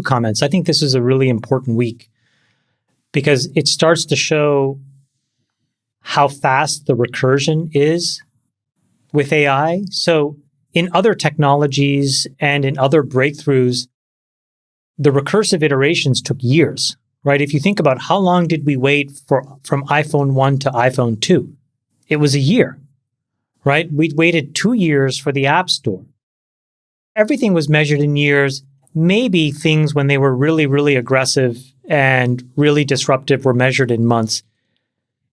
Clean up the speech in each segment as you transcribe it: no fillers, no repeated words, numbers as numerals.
comments. I think this is a really important week because it starts to show how fast the recursion is with AI. So in other technologies and in other breakthroughs, the recursive iterations took years, right? If you think about how long did we wait from iPhone 1 to iPhone 2? It was a year, right? We waited 2 years for the App Store. Everything was measured in years. Maybe things when they were really, really aggressive and really disruptive were measured in months.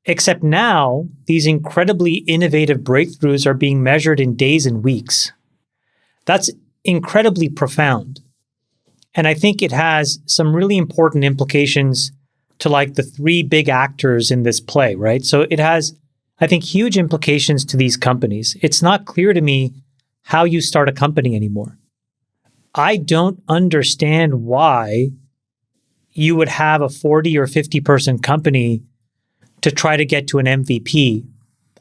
Except now, these incredibly innovative breakthroughs are being measured in days and weeks. That's incredibly profound. And I think it has some really important implications to like the three big actors in this play, right? So it has, I think, huge implications to these companies. It's not clear to me how you start a company anymore. I don't understand why you would have a 40 or 50 person company to try to get to an MVP.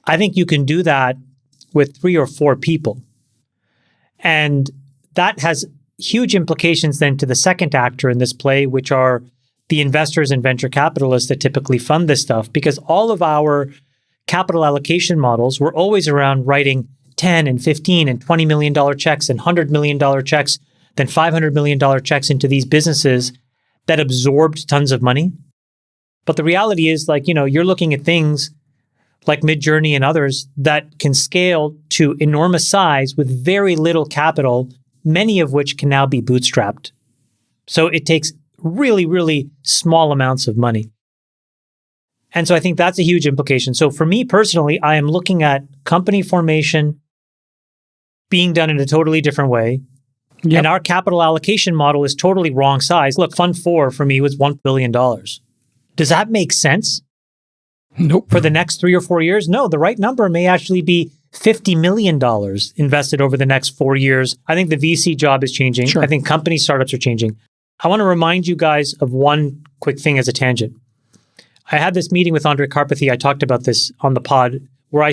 I think you can do that with 3 or 4 people. And that has huge implications then to the second actor in this play, which are the investors and venture capitalists that typically fund this stuff, because all of our capital allocation models were always around writing 10 and 15 and $20 million checks and $100 million checks, then $500 million checks into these businesses that absorbed tons of money. But the reality is, like, you're looking at things like Midjourney and others that can scale to enormous size with very little capital, many of which can now be bootstrapped. So it takes really, really small amounts of money. And so I think that's a huge implication. So for me personally, I am looking at company formation being done in a totally different way. Yep. And our capital allocation model is totally wrong size. Look, Fund 4 for me was $1 billion. Does that make sense? Nope. For the next 3 or 4 years? No, the right number may actually be $50 million invested over the next 4 years. I think the VC job is changing. Sure. I think company startups are changing. I want to remind you guys of one quick thing as a tangent. I had this meeting with Andrej Karpathy. I talked about this on the pod where I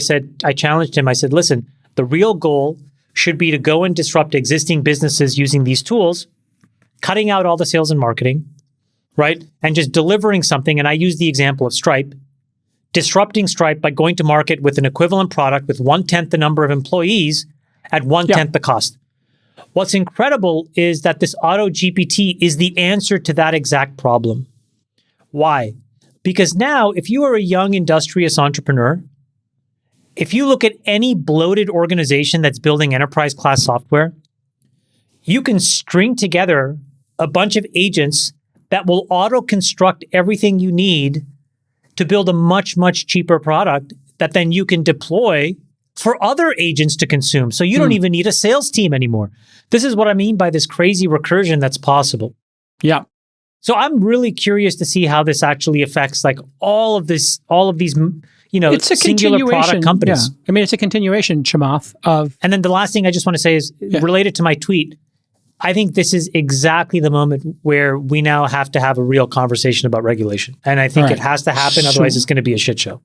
challenged him. I said, listen, the real goal should be to go and disrupt existing businesses using these tools, cutting out all the sales and marketing, right? And just delivering something. And I use the example of Stripe, disrupting Stripe by going to market with an equivalent product with 1/10 the number of employees at 1/10 the cost. What's incredible is that this Auto GPT is the answer to that exact problem. Why? Because now, if you are a young industrious entrepreneur, if you look at any bloated organization that's building enterprise class software, you can string together a bunch of agents that will auto-construct everything you need to build a much, much cheaper product that then you can deploy for other agents to consume. So you don't even need a sales team anymore. This is what I mean by this crazy recursion that's possible. Yeah. So I'm really curious to see how this actually affects like all of these, It's a singular product companies. Yeah. I mean, it's a continuation, Chamath, of... And then the last thing I just want to say is related to my tweet. I think this is exactly the moment where we now have to have a real conversation about regulation. And I think it has to happen. Otherwise, it's going to be a shit show.